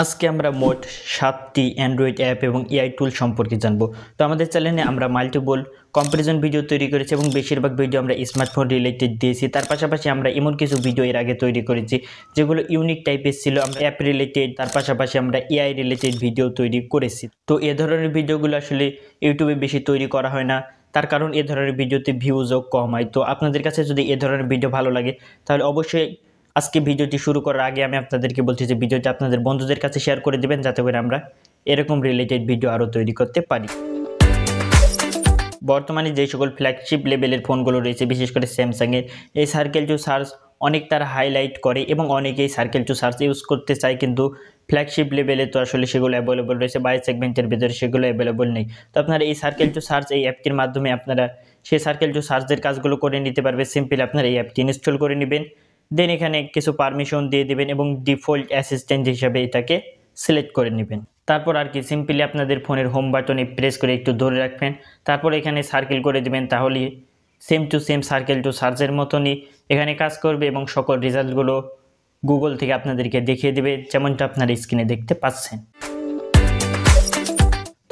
আজকে আমরা মোট 7টি অ্যান্ড্রয়েড অ্যাপ এবং এআই টুল সম্পর্কে জানবো। তো আমাদের চ্যানেলে আমরা মাল্টিপল কম্পারিজন ভিডিও তৈরি করেছি এবং বেশিরভাগ ভিডিও আমরা স্মার্টফোন রিলেটেড দিয়েছি। তার পাশাপাশি আমরা এমন কিছু ভিডিও এর আগে তৈরি করেছি যেগুলো ইউনিক টাইপের ছিল। আমরা অ্যাপ রিলেটেড, তার পাশাপাশি আমরা এআই রিলেটেড ভিডিও তৈরি করেছি। তো এ ধরনের ভিডিওগুলো আসলে ইউটিউবে বেশি তৈরি করা হয় না, তার কারণ এ ধরনের ভিডিওতে ভিউজও কম হয়। তো আপনাদের কাছে যদি এ ধরনের ভিডিও ভালো লাগে তাহলে অবশ্যই আজকে ভিডিওটি শুরু করার আগে আমি আপনাদেরকে বলছি যে ভিডিওটি আপনাদের বন্ধুদের কাছে শেয়ার করে দিবেন, যাতে করে আমরা এরকম রিলেটেড ভিডিও আরও তৈরি করতে পারি। বর্তমানে যে সকল ফ্ল্যাগশিপ লেভেলের ফোনগুলো রয়েছে, বিশেষ করে স্যামসাংয়ের, এই সার্কেল টু সার্চ অনেক তারা হাইলাইট করে এবং অনেকেই সার্কেল টু সার্চ ইউজ করতে চায়, কিন্তু ফ্ল্যাগশিপ লেভেলে তো আসলে সেগুলো অ্যাভেলেবল রয়েছে, বাই সেগমেন্টের ভিতরে সেগুলো অ্যাভেলেবল নেই। তো আপনারা এই সার্কেল টু সার্চ এই অ্যাপটির মাধ্যমে আপনারা সেই সার্কেল টু সার্চের কাজগুলো করে নিতে পারবে। সিম্পলি আপনারা এই অ্যাপটি ইনস্টল করে নেবেন, দেন এখানে কিছু পারমিশন দিয়ে দেবেন এবং ডিফল্ট অ্যাসিস্ট্যান্ট হিসাবে এটাকে সিলেক্ট করে নেবেন। তারপর আর কি সিম্পলি আপনাদের ফোনের হোম বাটনে প্রেস করে একটু ধরে রাখবেন, তারপর এখানে সার্কেল করে দিবেন। তাহলে same to same circle to সার্চের মতনই এখানে কাজ করবে এবং সকল রেজাল্টগুলো গুগল থেকে আপনাদেরকে দেখিয়ে দেবে, যেমনটা আপনারা স্ক্রিনে দেখতে পাচ্ছেন।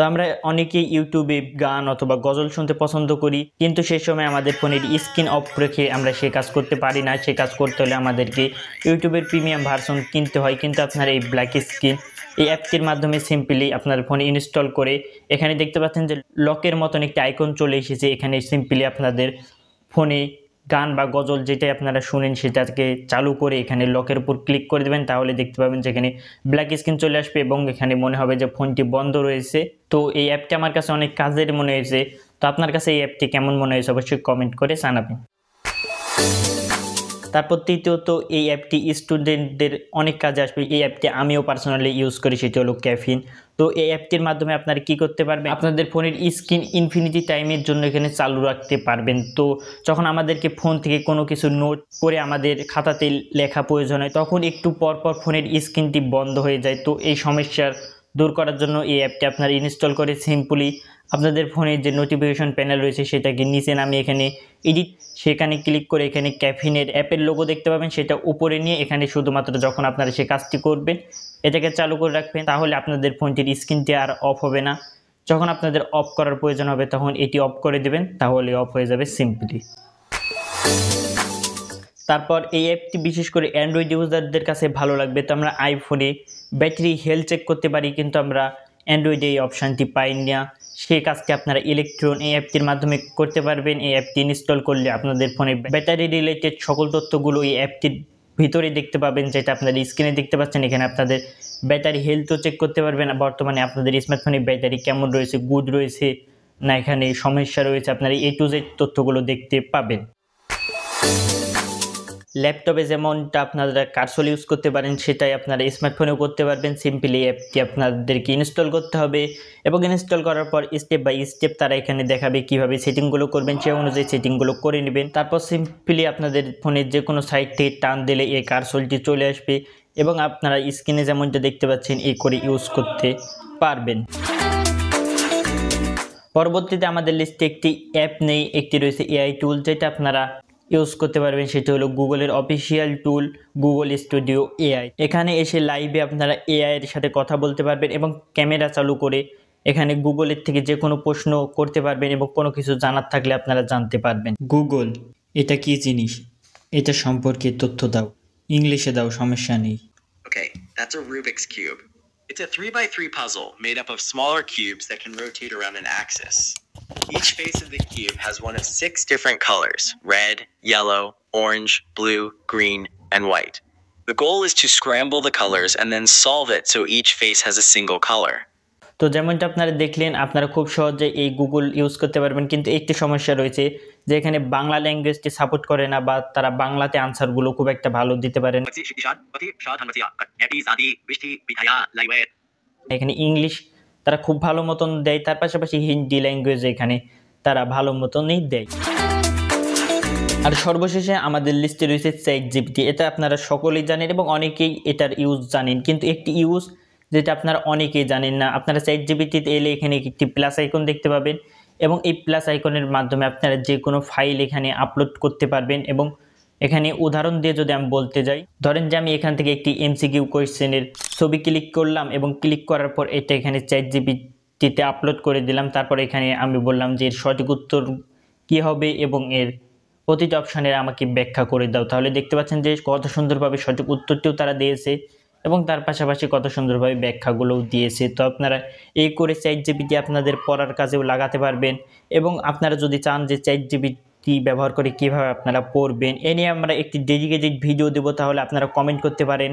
তো আমরা অনেকেই ইউটিউবে গান অথবা গজল শুনতে পছন্দ করি, কিন্তু সেই সময় আমাদের ফোনের স্ক্রিন অফ রেখে আমরা সে কাজ করতে পারি না। সে কাজ করতে হলে আমাদেরকে ইউটিউবের প্রিমিয়াম ভার্সন কিনতে হয়, কিন্তু আপনারা এই ব্ল্যাক স্ক্রিন এই অ্যাপটির মাধ্যমে সিম্পলি আপনার ফোনে ইনস্টল করে এখানে দেখতে পাচ্ছেন যে লকের মতন একটি আইকন চলে এসেছে। এখানে সিম্পলি আপনাদের ফোনে গান বা গজল যেটাই আপনারা শুনেন সেটাকে চালু করে এখানে লকের উপর ক্লিক করে দেবেন, তাহলে দেখতে পাবেন যে এখানে ব্ল্যাক স্ক্রিন চলে আসবে এবং এখানে মনে হবে যে ফোনটি বন্ধ রয়েছে। তো এই অ্যাপটি আমার কাছে অনেক কাজের মনে হয়েছে। তো আপনার কাছে এই অ্যাপটি কেমন মনে হয়েছে অবশ্যই কমেন্ট করে জানাবেন। তারপর তৃতীয়ত, এই অ্যাপটি স্টুডেন্টদের অনেক কাজে আসবে। এই অ্যাপটি আমিও পার্সোনালি ইউজ করি, সেটি হলো ক্যাফিন। তো এই অ্যাপটির মাধ্যমে আপনারা কী করতে পারবেন, আপনাদের ফোনের স্ক্রিন ইনফিনিটি টাইমের জন্য এখানে চালু রাখতে পারবেন। তো যখন আমাদেরকে ফোন থেকে কোনো কিছু নোট করে আমাদের খাতাতে লেখা প্রয়োজন হয়, তখন একটু পর পর ফোনের স্ক্রিনটি বন্ধ হয়ে যায়। তো এই সমস্যার দূর করার জন্য এই অ্যাপটি আপনারা ইনস্টল করে সিম্পলি আপনাদের ফোনের যে নোটিফিকেশন প্যানেল রয়েছে সেটাকে নিচে নামিয়ে এখানে এডিট, সেখানে ক্লিক করে এখানে ক্যাফিনের অ্যাপের লোগো দেখতে পাবেন, সেটা উপরে নিয়ে এখানে শুধুমাত্র যখন আপনারা সে কাজটি করবেন এটাকে চালু করে রাখবেন, তাহলে আপনাদের ফোনটির স্ক্রিনটি আর অফ হবে না। যখন আপনাদের অফ করার প্রয়োজন হবে তখন এটি অফ করে দেবেন, তাহলে অফ হয়ে যাবে সিম্পলি। তারপর এই অ্যাপটি বিশেষ করে অ্যান্ড্রয়েড ইউজারদের কাছে ভালো লাগবে। তো আমরা আইফোনে ব্যাটারি হেলথ চেক করতে পারি, কিন্তু আমরা অ্যান্ড্রয়েডে এই অপশানটি পাই না। সেই কাজটি আপনারা ইলেকট্রন এই অ্যাপটির মাধ্যমে করতে পারবেন। এই অ্যাপটি ইনস্টল করলে আপনাদের ফোনে ব্যাটারি রিলেটেড সকল তথ্যগুলো এই অ্যাপটির ভিতরে দেখতে পাবেন, যেটা আপনারা স্ক্রিনে দেখতে পাচ্ছেন। এখানে আপনাদের ব্যাটারি হেলথও চেক করতে পারবেন, বর্তমানে আপনাদের স্মার্টফোনে ব্যাটারি কেমন রয়েছে, গুড রয়েছে না এখানে সমস্যা রয়েছে, আপনারা A to Z তথ্যগুলো দেখতে পাবেন। ল্যাপটপে যেমনটা আপনারা কার্সর ইউজ করতে পারেন সেটাই আপনারা স্মার্টফোনেও করতে পারবেন। সিম্পলি অ্যাপটি আপনাদেরকে ইনস্টল করতে হবে এবং ইনস্টল করার পর স্টেপ বাই স্টেপ তারা এখানে দেখাবে কীভাবে সেটিংগুলো করবেন, সে অনুযায়ী সেটিংগুলো করে নেবেন। তারপর সিম্পলি আপনাদের ফোনের যে কোনো সাইড থেকে টান দিলে এই কার্সরটি চলে আসবে এবং আপনারা স্ক্রিনে যেমনটা দেখতে পাচ্ছেন এই করে ইউজ করতে পারবেন। পরবর্তীতে আমাদের লিস্টে একটি অ্যাপ নেই, একটি রয়েছে এআই টুল, যেটা আপনারা ইউজ করতে পারবেন। সেটি হলো গুগলের অফিসিয়াল টুল গুগল স্টুডিও এআই। এখানে এসে লাইভে আপনারা এআই এর সাথে কথা বলতে পারবেন এবং ক্যামেরা চালু করে এখানে গুগলের থেকে যে কোনো প্রশ্ন করতে পারবেন এবং কোনো কিছু জানার থাকলে আপনারা জানতে পারবেন। গুগল, এটা কি জিনিস, এটা সম্পর্কে তথ্য দাও, ইংলিশে দাও, সমস্যা নেই। Okay, that's a Rubik's Cube. It's a 3x3 puzzle made up of smaller cubes that can rotate around an axis. Each face of the cube has one of 6 different colors: red, yellow, orange, blue, green, and white. The goal is to scramble the colors and then solve it so each face has a single color. তো যেমনটা আপনারা দেখলেন, আপনারা খুব সহজে এই Google use করতে পারবেন, কিন্তু একটি সমস্যা রয়েছে যে এখানে বাংলা ল্যাঙ্গুয়েজটি সাপোর্ট করে না, বা তারা বাংলাতে আনসারগুলো খুব একটা ভালো দিতে পারে না। এখানে ইংলিশ তারা খুব ভালো মতন দেয়, তার পাশাপাশি হিন্দি ল্যাঙ্গুয়েজ এখানে তারা ভালো মতনই দেয়। আর সর্বশেষে আমাদের লিস্টে রয়েছে ChatGPT। এটা আপনারা সকলেই জানেন এবং অনেকেই এটার ইউজ জানেন, কিন্তু একটি ইউজ যেটা আপনারা অনেকেই জানেন না। আপনারা ChatGPT-তে এলে এখানে একটি প্লাস আইকন দেখতে পাবেন এবং এই প্লাস আইকনের মাধ্যমে আপনারা যে কোনো ফাইল এখানে আপলোড করতে পারবেন এবং এখানে উদাহরণ দিয়ে যদি আমি বলতে যাই, ধরেন যে আমি এখান থেকে একটি এমসিকিউ কোয়েশ্চেনের ছবি ক্লিক করলাম এবং ক্লিক করার পর এটা এখানে চ্যাটজিপিটিতে আপলোড করে দিলাম। তারপর এখানে আমি বললাম যে এর সঠিক উত্তর কী হবে এবং এর প্রতিটি অপশানের আমাকে ব্যাখ্যা করে দাও। তাহলে দেখতে পাচ্ছেন যে কত সুন্দরভাবে সঠিক উত্তরটিও তারা দিয়েছে এবং তার পাশাপাশি কত সুন্দরভাবে ব্যাখ্যাগুলোও দিয়েছে। তো আপনারা এই করে চ্যাটজিপিটি আপনাদের পড়ার কাজেও লাগাতে পারবেন এবং আপনারা যদি চান যে চ্যাটজিপিটি ব্যবহার করে কীভাবে আপনারা পড়বেন এ নিয়ে আমরা একটি ডেডিকেটেড ভিডিও দেবো, তাহলে আপনারা কমেন্ট করতে পারেন।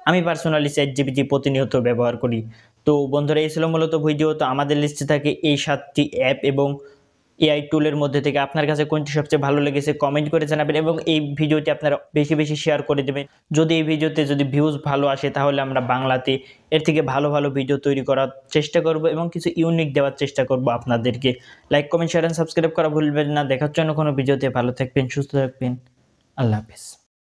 আমি পার্সোনালি চ্যাটজিপিটি প্রতিনিয়ত ব্যবহার করি। তো বন্ধুরা, এই ছিল মূলত ভিডিও। তো আমাদের লিস্টে থাকে এই 7টি অ্যাপ এবং এআই টুলের মধ্যে থেকে আপনার কাছে কোনটি সবচেয়ে ভালো লেগেছে কমেন্ট করে জানাবেন এবং এই ভিডিওটি আপনারা বেশি বেশি শেয়ার করে দেবেন। যদি এই ভিডিওতে যদি ভিউজ ভালো আসে তাহলে আমরা বাংলাতে এর থেকে ভালো ভালো ভিডিও তৈরি করার চেষ্টা করব এবং কিছু ইউনিক দেওয়ার চেষ্টা করব আপনাদেরকে। Like, comment, share and subscribe করা ভুলবেন না। দেখার জন্য কোনো ভিডিওতে ভালো থাকবেন, সুস্থ থাকবেন। আল্লাহ হাফেজ।